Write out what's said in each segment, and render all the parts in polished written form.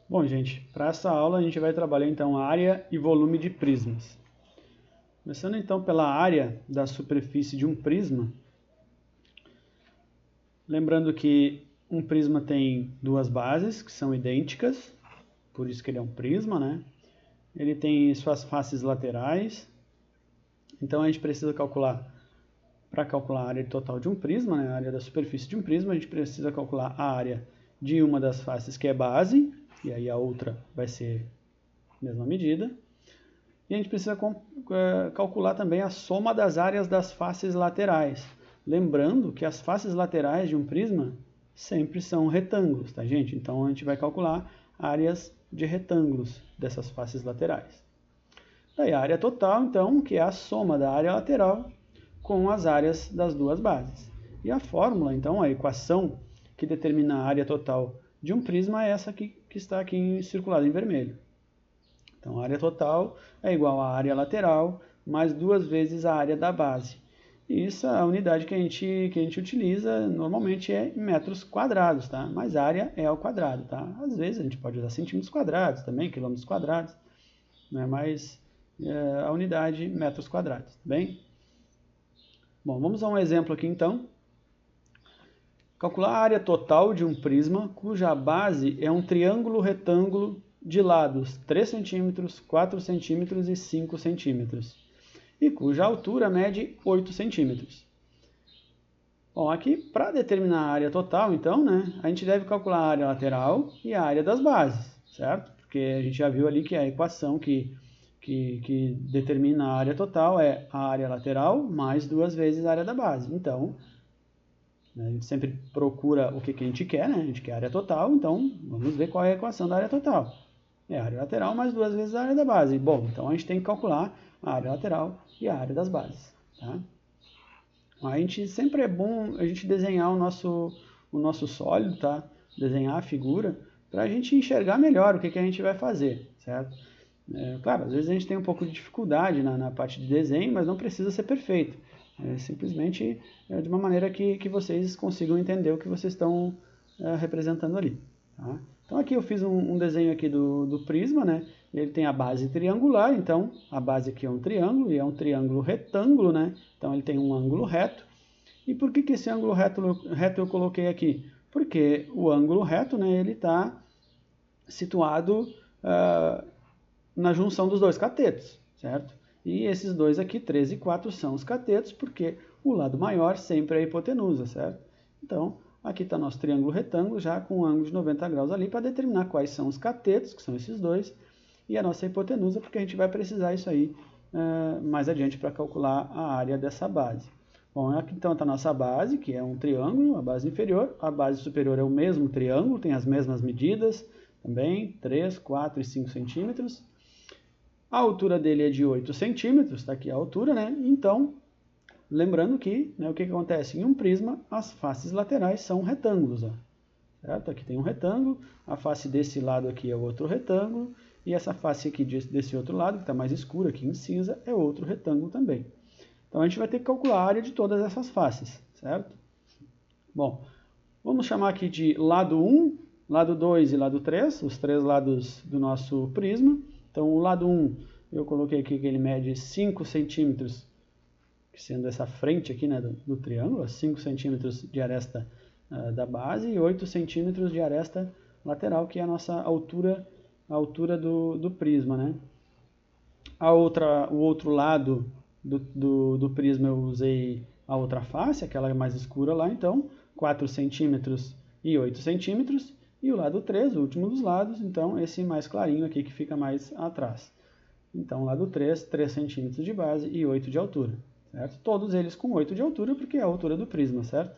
Bom, gente, para essa aula a gente vai trabalhar então área e volume de prismas. Começando então pela área da superfície de um prisma, lembrando que um prisma tem duas bases que são idênticas, por isso que ele é um prisma, né? Ele tem suas faces laterais, então a gente precisa calcular, para calcular a área total de um prisma, né? A área da superfície de um prisma, a gente precisa calcular a área de uma das faces que é base, e aí a outra vai ser a mesma medida. E a gente precisa calcular também a soma das áreas das faces laterais. Lembrando que as faces laterais de um prisma sempre são retângulos, tá, gente? Então a gente vai calcular áreas de retângulos dessas faces laterais. Daí a área total, então, que é a soma da área lateral com as áreas das duas bases. E a fórmula, então, a equação que determina a área total de um prisma é essa aqui, que está aqui circulada em vermelho. Então, a área total é igual à área lateral mais 2 vezes a área da base. E isso, a unidade que a gente utiliza normalmente é metros quadrados, tá? Mas área é ao quadrado, tá? Às vezes a gente pode usar centímetros quadrados também, quilômetros quadrados, né? Mas a unidade metros quadrados, tá bem? Bom, vamos a um exemplo aqui então. Calcular a área total de um prisma cuja base é um triângulo retângulo de lados 3 cm, 4 cm e 5 cm, e cuja altura mede 8 cm. Bom, aqui para determinar a área total, então, né, a gente deve calcular a área lateral e a área das bases, certo? Porque a gente já viu ali que a equação que determina a área total é a área lateral mais 2 vezes a área da base. Então, a gente sempre procura o que a gente quer, né? A gente quer a área total, então vamos ver qual é a equação da área total. É a área lateral mais 2 vezes a área da base. Bom, então a gente tem que calcular a área lateral e a área das bases, tá? A gente sempre é bom a gente desenhar o nosso sólido, tá? Desenhar a figura para a gente enxergar melhor o que a gente vai fazer, certo? Claro, às vezes a gente tem um pouco de dificuldade na parte de desenho, mas não precisa ser perfeito. Simplesmente de uma maneira que vocês consigam entender o que vocês estão representando ali. Tá? Então aqui eu fiz um desenho aqui do prisma, né? Ele tem a base triangular, então a base aqui é um triângulo, e é um triângulo retângulo, né? Então ele tem um ângulo reto. E por que esse ângulo reto eu coloquei aqui? Porque o ângulo reto, né, ele está situado na junção dos dois catetos, certo? E esses dois aqui, 3 e 4, são os catetos, porque o lado maior sempre é a hipotenusa, certo? Então, aqui está nosso triângulo retângulo, já com um ângulo de 90 graus ali, para determinar quais são os catetos, que são esses dois, e a nossa hipotenusa, porque a gente vai precisar isso aí mais adiante para calcular a área dessa base. Bom, aqui então está a nossa base, que é um triângulo, a base inferior. A base superior é o mesmo triângulo, tem as mesmas medidas, também, 3, 4 e 5 centímetros. A altura dele é de 8 centímetros, está aqui a altura, né? Então, lembrando que, né, o que acontece? Em um prisma, as faces laterais são retângulos, ó, certo? Aqui tem um retângulo, a face desse lado aqui é outro retângulo, e essa face aqui desse outro lado, que está mais escura, aqui em cinza, é outro retângulo também. Então, a gente vai ter que calcular a área de todas essas faces, certo? Bom, vamos chamar aqui de lado 1, lado 2 e lado 3, os três lados do nosso prisma. Então, o lado 1, eu coloquei aqui que ele mede 5 centímetros, sendo essa frente aqui, né, do triângulo, 5 centímetros de aresta da base e 8 centímetros de aresta lateral, que é a nossa altura do prisma, né? O outro lado do prisma eu usei a outra face, aquela mais escura lá, então 4 centímetros e 8 centímetros, e o lado 3, o último dos lados, então esse mais clarinho aqui que fica mais atrás. Então, lado 3, 3 centímetros de base e 8 de altura, certo? Todos eles com 8 de altura, porque é a altura do prisma, certo?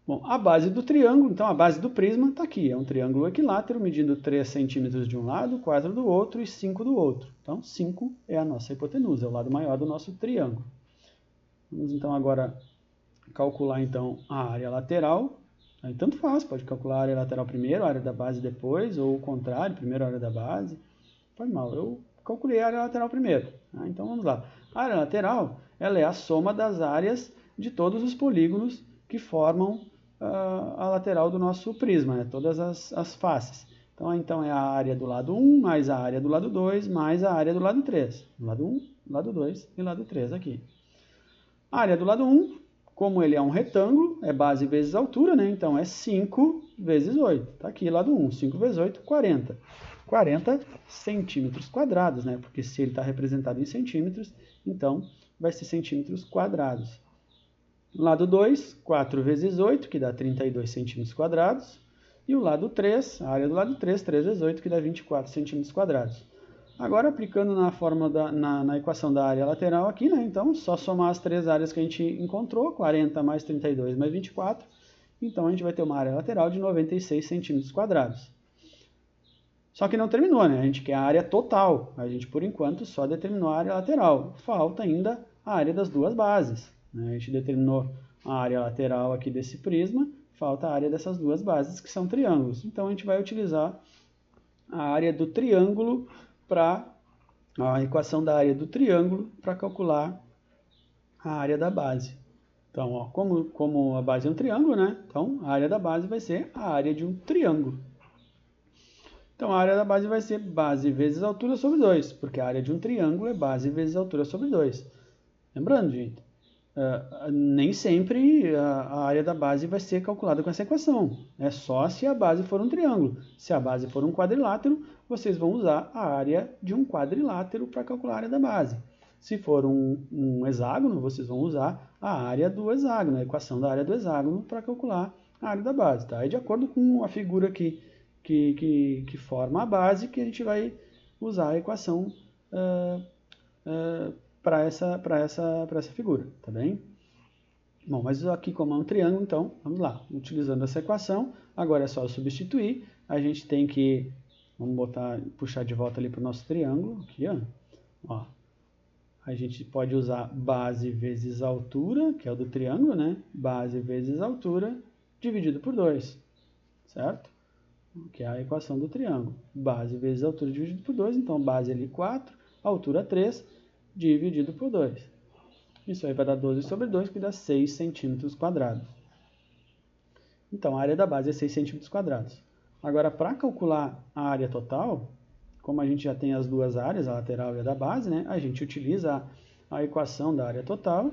Bom, a base do triângulo, então a base do prisma está aqui, é um triângulo equilátero, medindo 3 centímetros de um lado, 4 do outro e 5 do outro. Então, 5 é a nossa hipotenusa, é o lado maior do nosso triângulo. Vamos então agora calcular então a área lateral. Aí, tanto faz, pode calcular a área lateral primeiro, a área da base depois, ou o contrário, primeiro a área da base. Faz mal, eu calculei a área lateral primeiro. Então vamos lá. A área lateral, ela é a soma das áreas de todos os polígonos que formam a lateral do nosso prisma, né? Todas as faces. Então é a área do lado 1 mais a área do lado 2 mais a área do lado 3. Lado 1, lado 2 e lado 3 aqui. A área do lado 1, como ele é um retângulo, é base vezes altura, né? Então é 5 vezes 8. Está aqui, lado 1. 5 vezes 8, 40. 40 centímetros quadrados, né? Porque se ele está representado em centímetros, então vai ser centímetros quadrados. Lado 2, 4 vezes 8, que dá 32 centímetros quadrados. E o lado 3, a área do lado 3, 3 vezes 8, que dá 24 centímetros quadrados. Agora, aplicando na fórmula na equação da área lateral aqui, né? Então, só somar as três áreas que a gente encontrou, 40 mais 32 mais 24. Então, a gente vai ter uma área lateral de 96 centímetros quadrados. Só que não terminou, né? A gente quer a área total. A gente, por enquanto, só determinou a área lateral. Falta ainda a área das duas bases, né? A gente determinou a área lateral aqui desse prisma, falta a área dessas duas bases, que são triângulos. Então, a gente vai utilizar a área do triângulo para a equação da área do triângulo para calcular a área da base. Então, ó, como a base é um triângulo, né? Então, a área da base vai ser a área de um triângulo. Então, a área da base vai ser base vezes altura sobre 2, porque a área de um triângulo é base vezes altura sobre 2. Lembrando, gente, nem sempre a área da base vai ser calculada com essa equação. É só se a base for um triângulo. Se a base for um quadrilátero, vocês vão usar a área de um quadrilátero para calcular a área da base. Se for um hexágono, vocês vão usar a área do hexágono, a equação da área do hexágono para calcular a área da base. Tá? E de acordo com a figura aqui que forma a base, que a gente vai usar a equação para essa figura, tá bem? Bom, mas aqui como é um triângulo, então, vamos lá. Utilizando essa equação, agora é só substituir. A gente tem que, vamos puxar de volta ali para o nosso triângulo, aqui, ó. A gente pode usar base vezes altura, que é o do triângulo, né? Base vezes altura, dividido por 2, certo? Que é a equação do triângulo. Base vezes altura dividido por 2, então base ali 4, altura 3, dividido por 2. Isso aí vai dar 12 sobre 2, que dá 6 centímetros quadrados. Então, a área da base é 6 centímetros quadrados. Agora, para calcular a área total, como a gente já tem as duas áreas, a lateral e a da base, né, a gente utiliza a equação da área total,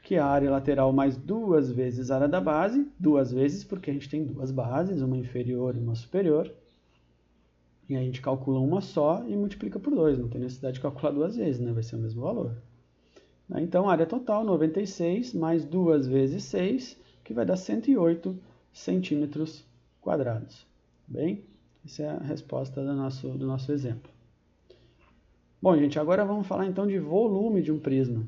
que é a área lateral mais 2 vezes a área da base, 2 vezes porque a gente tem duas bases, uma inferior e uma superior, e a gente calcula uma só e multiplica por 2, não tem necessidade de calcular duas vezes, né? Vai ser o mesmo valor. Então, a área total, 96, mais 2 vezes 6, que vai dar 108 centímetros quadrados. Bem, essa é a resposta do nosso exemplo. Bom, gente, agora vamos falar então de volume de um prisma.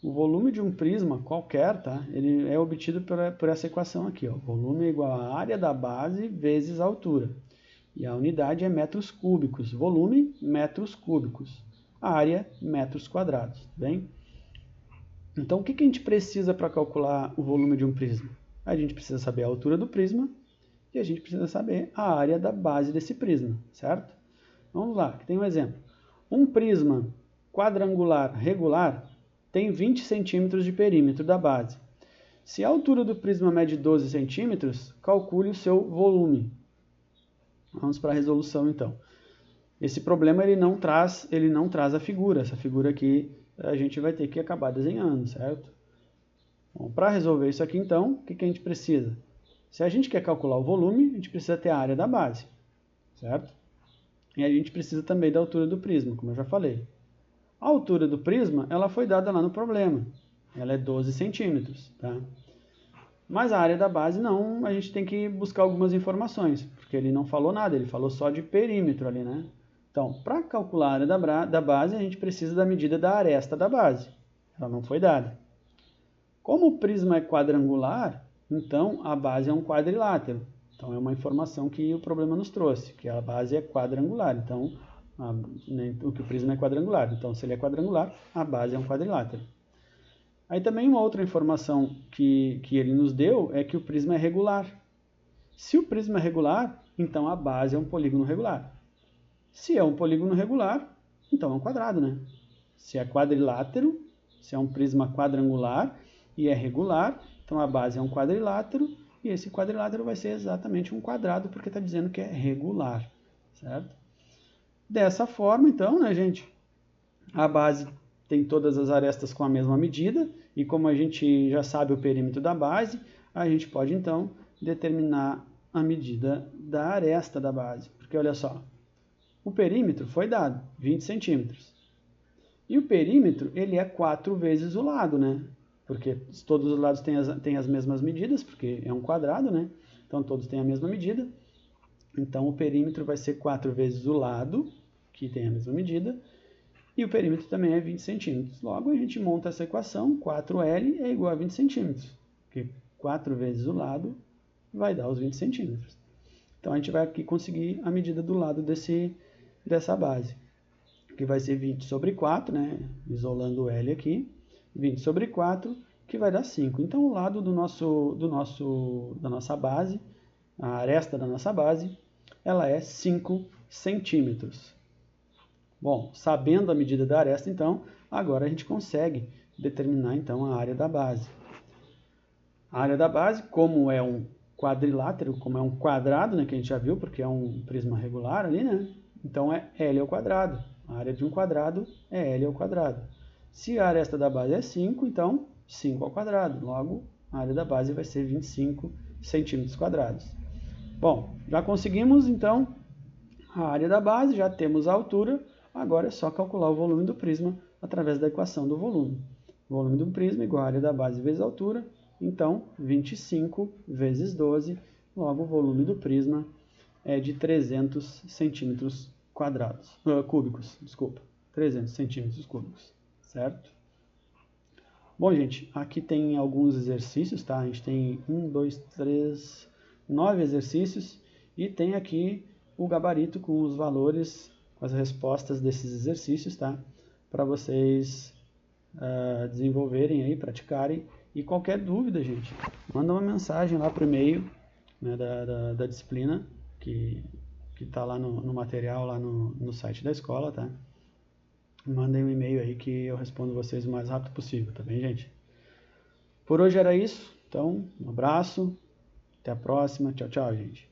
O volume de um prisma qualquer, tá? Ele é obtido por essa equação aqui, ó. Volume é igual à área da base vezes a altura. E a unidade é metros cúbicos. Volume, metros cúbicos. Área, metros quadrados. Bem? Então, o que a gente precisa para calcular o volume de um prisma? A gente precisa saber a altura do prisma e a gente precisa saber a área da base desse prisma, certo? Vamos lá, aqui tem um exemplo. Um prisma quadrangular regular tem 20 centímetros de perímetro da base. Se a altura do prisma mede 12 centímetros, calcule o seu volume. Vamos para a resolução, então. Esse problema ele não traz a figura. Essa figura aqui a gente vai ter que acabar desenhando, certo? Bom, para resolver isso aqui, então, o que a gente precisa? Se a gente quer calcular o volume, a gente precisa ter a área da base, certo? E a gente precisa também da altura do prisma, como eu já falei. A altura do prisma, ela foi dada lá no problema. Ela é 12 centímetros, tá? Mas a área da base não, a gente tem que buscar algumas informações, porque ele não falou nada, ele falou só de perímetro ali, né? Então, para calcular a área da base, a gente precisa da medida da aresta da base. Ela não foi dada. Como o prisma é quadrangular, então a base é um quadrilátero. Então, é uma informação que o problema nos trouxe, que a base é quadrangular. Então, o prisma é quadrangular. Então, se ele é quadrangular, a base é um quadrilátero. Aí também uma outra informação que ele nos deu é que o prisma é regular. Se o prisma é regular, então a base é um polígono regular. Se é um polígono regular, então é um quadrado, né? Se é quadrilátero, se é um prisma quadrangular e é regular, então a base é um quadrilátero e esse quadrilátero vai ser exatamente um quadrado, porque está dizendo que é regular, certo? Dessa forma, então, né, gente, a base tem todas as arestas com a mesma medida, e como a gente já sabe o perímetro da base, a gente pode, então, determinar a medida da aresta da base. Porque, olha só, o perímetro foi dado, 20 centímetros. E o perímetro, ele é 4 vezes o lado, né? Porque todos os lados têm as mesmas medidas, porque é um quadrado, né? Então, todos têm a mesma medida. Então, o perímetro vai ser 4 vezes o lado, que tem a mesma medida, e o perímetro também é 20 centímetros. Logo, a gente monta essa equação, 4L é igual a 20 centímetros, porque 4 vezes o lado vai dar os 20 centímetros. Então, a gente vai aqui conseguir a medida do lado dessa base, que vai ser 20 sobre 4, né? Isolando o L aqui, 20 sobre 4, que vai dar 5. Então, o lado da nossa base, a aresta da nossa base, ela é 5 centímetros. Bom, sabendo a medida da aresta, então, agora a gente consegue determinar, então, a área da base. A área da base, como é um quadrilátero, como é um quadrado, né, que a gente já viu, porque é um prisma regular ali, né? Então, é L ao quadrado. A área de um quadrado é L ao quadrado. Se a aresta da base é 5, então 5 ao quadrado. Logo, a área da base vai ser 25 centímetros quadrados. Bom, já conseguimos, então, a área da base, já temos a altura. Agora é só calcular o volume do prisma através da equação do volume. O volume do prisma é igual à área da base vezes a altura. Então, 25 vezes 12. Logo, o volume do prisma é de 300 centímetros cúbicos. 300 centímetros cúbicos. Certo? Bom, gente, aqui tem alguns exercícios, tá? A gente tem 9 exercícios. E tem aqui o gabarito com os valores, com as respostas desses exercícios, tá? Para vocês desenvolverem aí, praticarem. E qualquer dúvida, gente, manda uma mensagem lá pro e-mail, né, da disciplina, que está lá no material, lá no site da escola, tá? Mandem um e-mail aí que eu respondo vocês o mais rápido possível, tá bem, gente? Por hoje era isso, então, um abraço, até a próxima, tchau, tchau, gente.